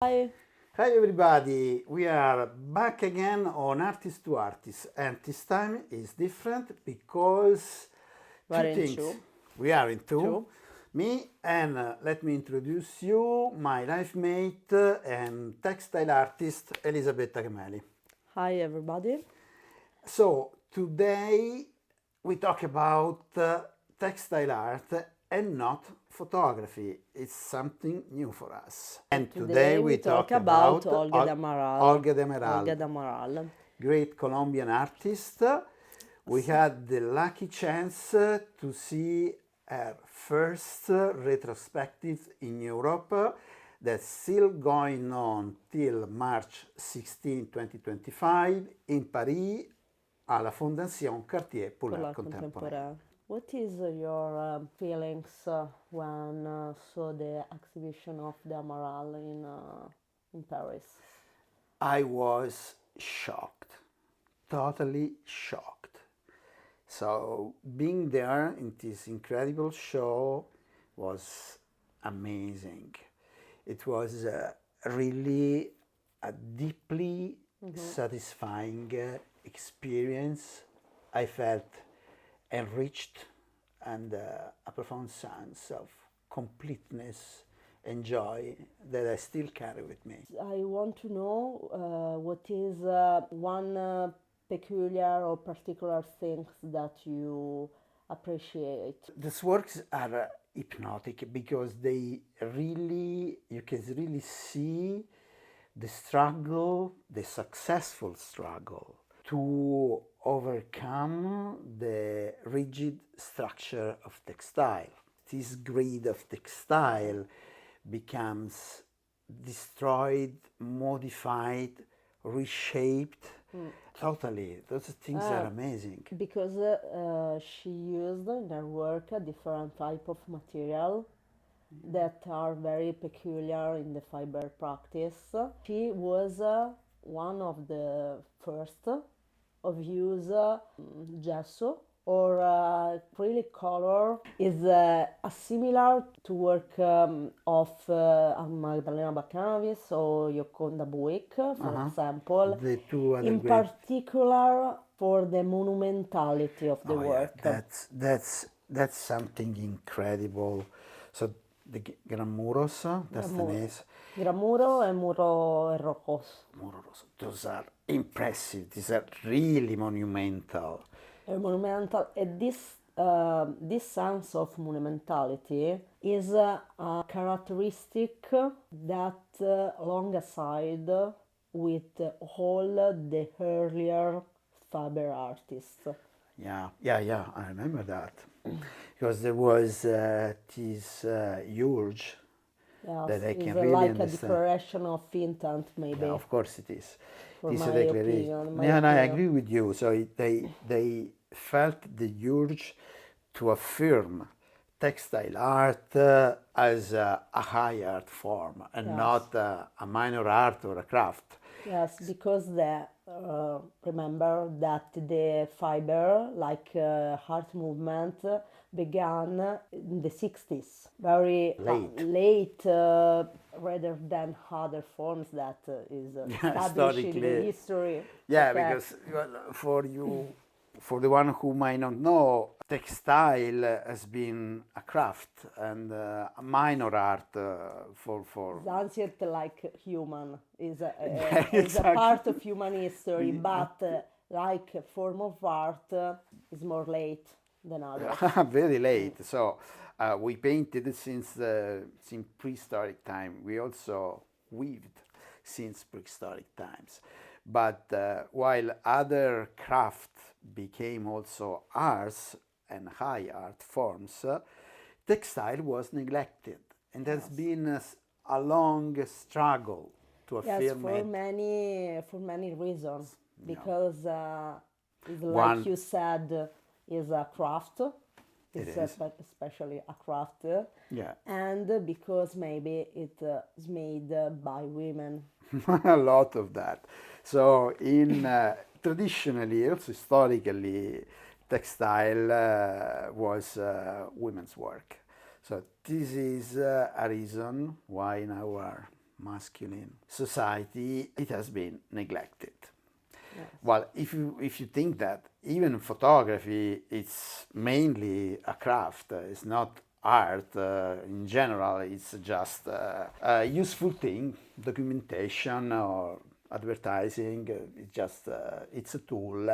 Hi. Hi everybody, we are back again on Artist to Artist, and this time is different because two We're in things. two. We are in two. Two. Me and let me introduce you, my life mate and textile artist Elisabetta Gemelli. Hi, everybody. So today we talk about textile art and not photography. It's something new for us. And today we talk about Olga De Amaral. Olga De Amaral, Olga De Amaral. great Colombian artist. We had the lucky chance to see her first retrospective in Europe that's still going on till March 16, 2025 in Paris à la Fondation Cartier pour For l'art la contemporain. Contemporain. What is your feelings when saw the exhibition of De Amaral in Paris? I was shocked, totally shocked. So being there in this incredible show was amazing. It was really a deeply satisfying experience. I felt enriched and a profound sense of completeness and joy that I still carry with me. I want to know what is one peculiar or particular things that you appreciate. These works are hypnotic because they really, you can really see the struggle, the successful struggle to overcome the rigid structure of textile. This grid of textile becomes destroyed, modified, reshaped. Totally, those things are amazing. Because she used in her work a different type of material that are very peculiar in the fiber practice. She was one of the first of use gesso or acrylic color is similar to work of Magdalena Bacchanavis or Yoconda Buick, for example. The two other In great. particular for the monumentality of the Oh, yeah, work. that's something incredible. So the Gramuros, that's the name. Gramuro e Muro e Rocos. Muro Rosso. Those are impressive. These are really monumental. Monumental, and this sense of monumentality is a characteristic that alongside with all the earlier Faber artists. Yeah, I remember that. Because there was this urge Yes, that I it's can really like a understand. declaration of intent, maybe. Yeah, of course it is. For It's my a declaration. opinion, my Yeah, and I opinion. agree with you. So they felt the urge to affirm textile art as a high art form and Yes. not a minor art or a craft. Yes, because remember that the fiber, like art movement, began in the 60s, very late rather than other forms that is established in the Historically. history. Yeah, Okay. because for the one who might not know, textile has been a craft and a minor art for It's ancient like human, is a Exactly. part of human history, but like a form of art is more late than others. very late. So we painted since prehistoric time. We also weaved since prehistoric times. But while other craft became also arts and high art forms, textile was neglected, and there's been a long struggle to Yes, affirm for it. many reasons. Because it's like One- you said, is a craft. It's is. especially a craft. Yeah. And because maybe it is made by women. A lot of that. So in traditionally, also historically, textile was women's work. So this is a reason why in our masculine society, it has been neglected. Yes. Well, if you think that even photography, it's mainly a craft, it's not art in general, it's just a useful thing, documentation or advertising, it's just it's a tool,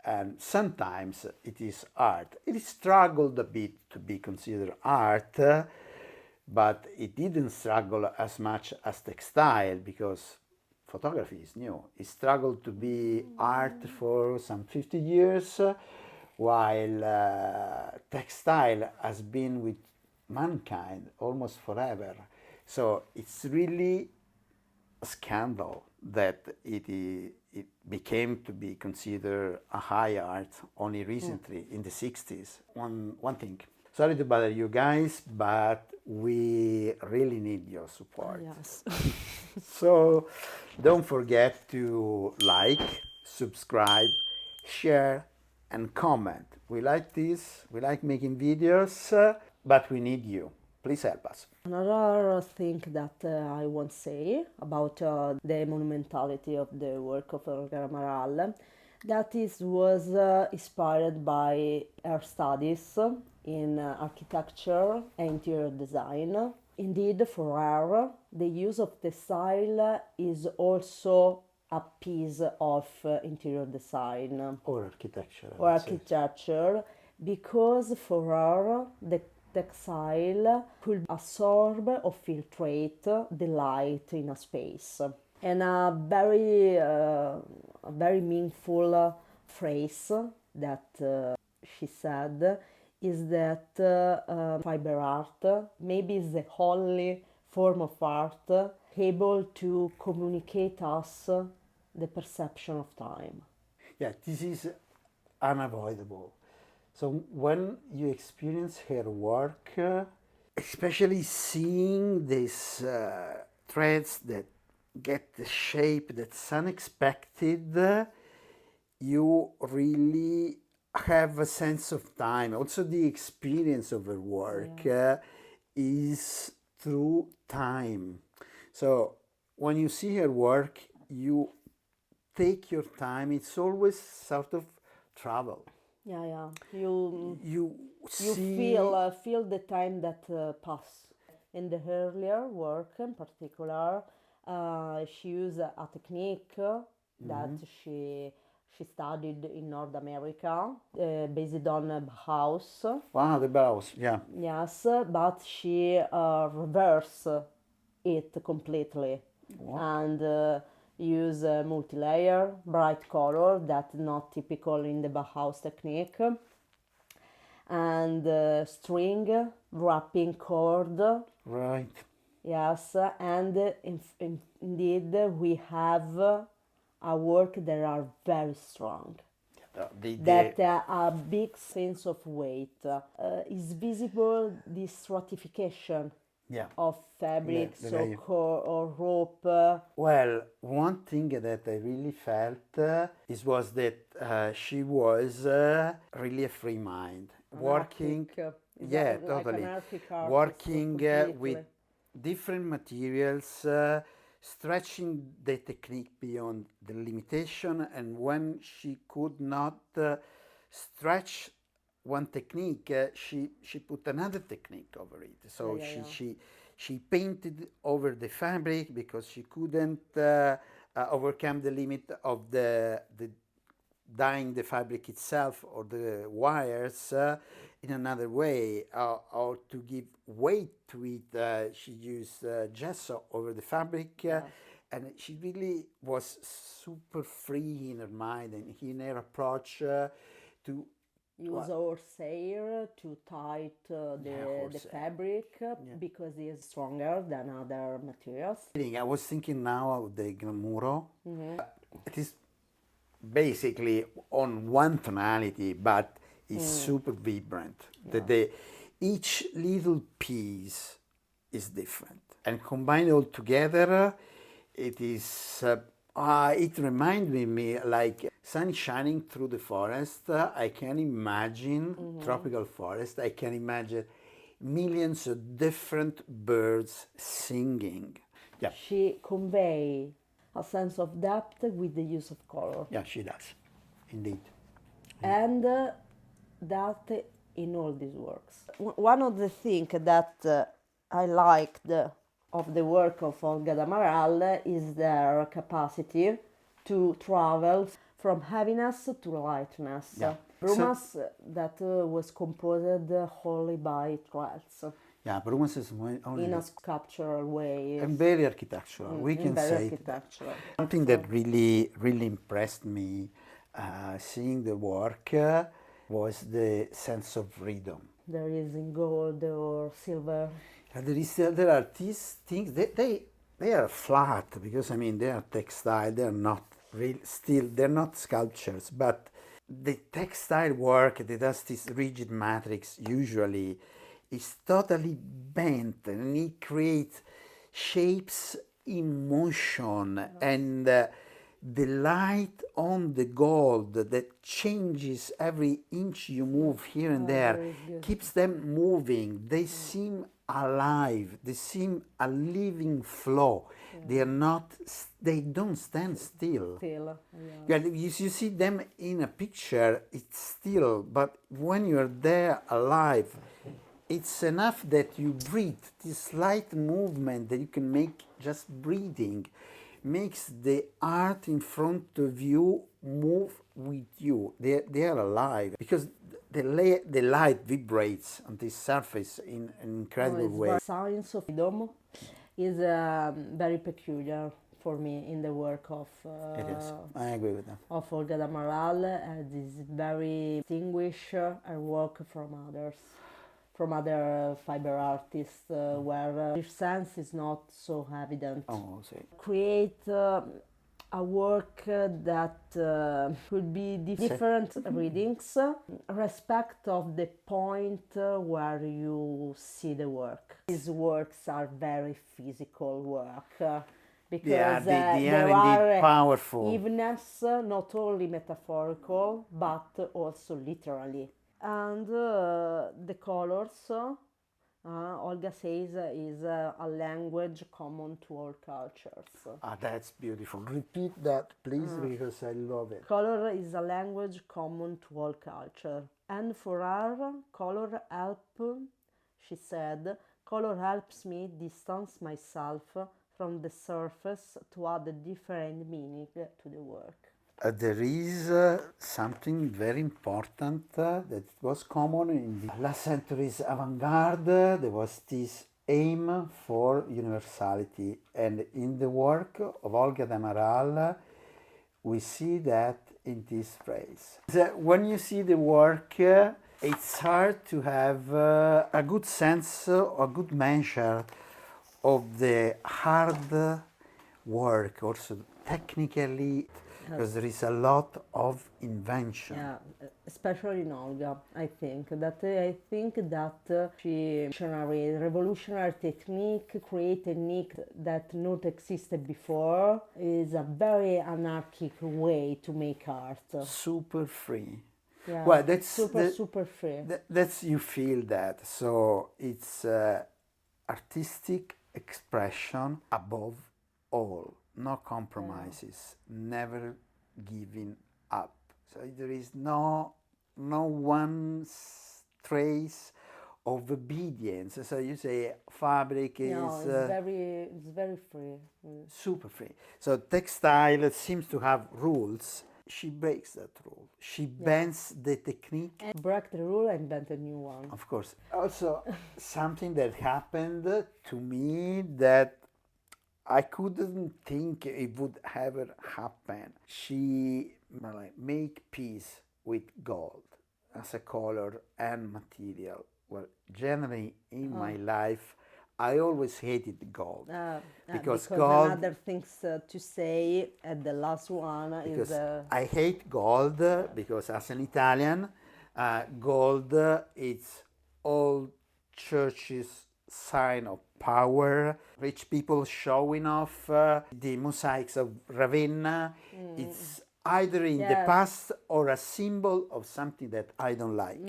and sometimes it is art. It struggled a bit to be considered art, but it didn't struggle as much as textile because photography is new. It struggled to be art for some 50 years, while textile has been with mankind almost forever. So it's really a scandal that it became to be considered a high art only recently in the 60s. One thing. Sorry to bother you guys, but we really need your support. Yes. So don't forget to like, subscribe, share, and comment. We like this, we like making videos, but we need you. Please help us. Another thing that I want to say about the monumentality of the work of Olga De Amaral, that was inspired by her studies in architecture and interior design. Indeed, for her, the use of textile is also a piece of interior design Or architecture. I or would say. architecture, because for her the textile could absorb or filtrate the light in a space. And a very meaningful phrase that she said is that fiber art maybe is the only form of art able to communicate us the perception of time. Yeah, this is unavoidable. So when you experience her work, especially seeing these threads that get the shape that's unexpected, you really have a sense of time. Also, the experience of her work is through time. So when you see her work, you take your time. It's always sort of travel. Yeah. You You see, feel the time that pass. In the earlier work, in particular, she used a technique that she studied in North America, based on Bauhaus. wow, the bows, yeah. Yes, but she reversed it completely and use multi-layer, bright color that not typical in the Bauhaus technique, and string, wrapping cord. Right. Yes, and indeed we have a work that are very strong. That a big sense of weight is visible, this stratification Yeah. of fabric, The so layer. or rope. Well, one thing that I really felt was that she was really a free mind, working. Yeah, Like totally. anarchic artist, Working with completely. different materials, stretching the technique beyond the limitation, and when she could not stretch one technique, she put another technique over it. So she painted over the fabric because she couldn't overcome the limit of the dyeing the fabric itself or the wires in another way, or to give weight to it. She used gesso over the fabric, and she really was super free in her mind and in her approach to Use horsehair to tight the fabric because it is stronger than other materials. I was thinking now of the glamuro. It is basically on one tonality, but it's super vibrant. Each little piece is different, and combined all together, it is. It reminded me like sun shining through the forest. I can imagine tropical forest. I can imagine millions of different birds singing. Yeah. She convey a sense of depth with the use of color. Yeah, she does, indeed. And that in all these works. One of the things that I liked of the work of Olga De Amaral is their capacity to travel from heaviness to lightness. Yeah. Brumas that was composed wholly by threads Yeah, Brumas is only in a sculptural way. and very architectural. We can Very say architectural. something that really impressed me seeing the work was the sense of freedom. There is in gold or silver. There are these things they are flat because I mean they are textile. They are not real. Still, they're not sculptures, but the textile work that does this rigid matrix usually is totally bent, and it creates shapes in motion and. The light on the gold that changes every inch you move here and there keeps them moving. They seem alive. They seem a living flow. They are not. They don't stand still. Yeah, you see them in a picture. It's still, but when you're there alive, it's enough that you breathe. This slight movement that you can make just breathing makes the art in front of you move with you. They are alive because the light vibrates on this surface in an incredible way. The science of freedom is very peculiar for me in the work of It is. I agree with that. Of Olga De Amaral. It is very distinguished her work from others. From other fiber artists where this sense is not so evident. Oh, see. Create a work that could be different readings, respect of the point where you see the work. These works are very physical work. Because they there are are indeed powerful. evenness, not only metaphorical, but also literally. And the colors, Olga says, is a language common to all cultures. That's beautiful. Repeat that, please, because I love it. Color is a language common to all culture. And for her, color she said, color helps me distance myself from the surface to add a different meaning to the work. There is something very important that was common in the last century's avant-garde. There was this aim for universality, and in the work of Olga De Amaral, we see that in this phrase. When you see the work, it's hard to have a good sense or a good measure of the hard work, also technically. Because there is a lot of invention. Yeah, especially in Olga, I think that she revolutionary technique, create technique that not existed before, is a very anarchic way to make art. Super free. Yeah, well, that's super free. That's you feel that. So it's artistic expression above all. No compromises, never giving up. So there is no one trace of obedience. So you say fabric is it's very free. Super free. So textile seems to have rules. She breaks that rule. She bends the technique. And break the rule and invent a new one. Of course. Also, something that happened to me that I couldn't think it would ever happen. She make peace with gold as a color and material. Well, generally in my life, I always hated gold because gold. Another things to say at the last one because is. I hate gold because as an Italian, gold it's all churches sign of power, rich people showing off, the mosaics of Ravenna. It's either in the past or a symbol of something that I don't like.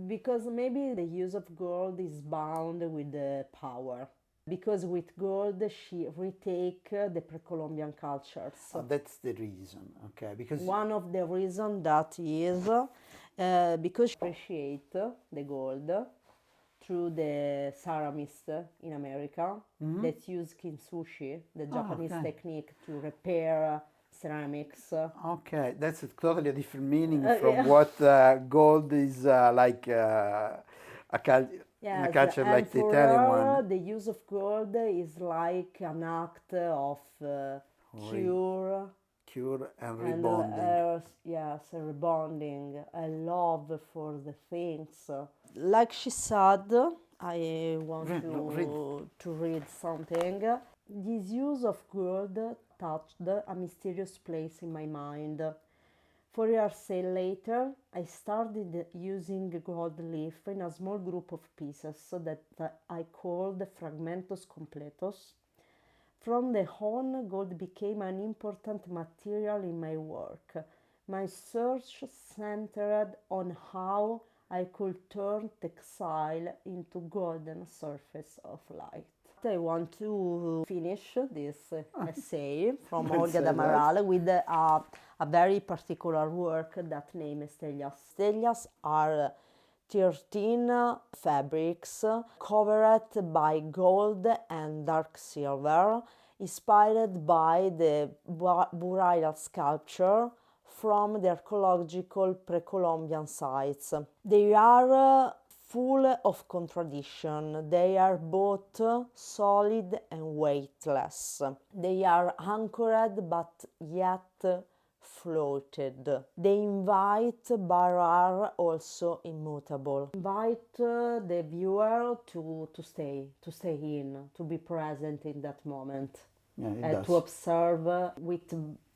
Because maybe the use of gold is bound with the power. because with gold she retake the pre-Colombian cultures. Oh, that's the reason, okay? Because One of the reasons that is because she appreciate the gold through the ceramists in America that use kintsushi, the Japanese okay. technique to repair ceramics. Okay, that's a totally different meaning from what gold is like in a Yes, culture and like the for Italian her, one. the use of gold is like an act of cure Cure and and rebonding. yes, a rebonding, a love for the things. Like she said, I want Read, no, read. to read something. This use of gold touched a mysterious place in my mind. 4 years later, I started using gold leaf in a small group of pieces that I called fragmentos completos. From the on, gold became an important material in my work. My search centered on how I could turn textile into golden surface of light. I want to finish this essay from Let's Olga De say that. Amaral with a very particular work that named Stellas. Stellas are 13 fabrics covered by gold and dark silver, inspired by the burial sculpture from the archaeological pre-Columbian sites. They are full of contradiction. They are both solid and weightless. They are anchored but yet floated. They invite but are also immutable. Invite the viewer to stay in, to be present in that moment, Yeah, it and does. to observe with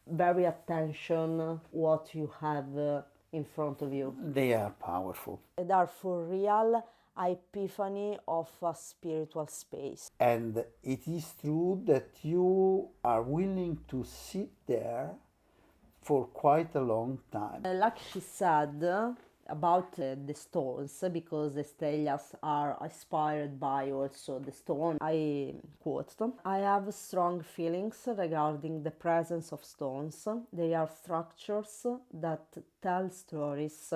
very attention what you have in front of you. They are powerful. They are for real epiphany of a spiritual space. And it is true that you are willing to sit there for quite a long time. Like she said about the stones, because the stellas are inspired by also the stone, I quote, I have strong feelings regarding the presence of stones. They are structures that tell stories.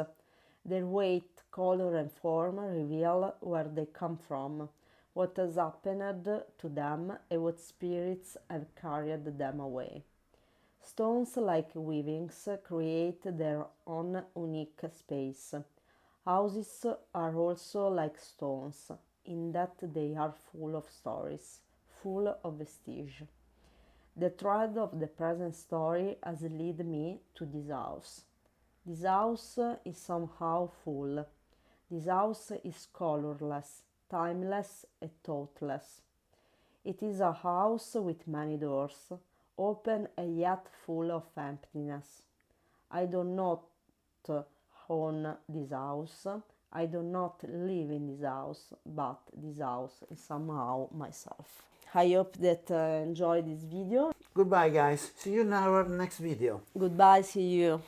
Their weight, color and form reveal where they come from, what has happened to them and what spirits have carried them away. Stones, like weavings, create their own unique space. Houses are also like stones, in that they are full of stories, full of vestige. The thread of the present story has led me to this house. This house is somehow full. This house is colorless, timeless, and thoughtless. It is a house with many doors, open and yet full of emptiness. I do not own this house. I do not live in this house, but this house is somehow myself. I hope that you enjoyed this video. Goodbye, guys. See you in our next video. Goodbye, see you.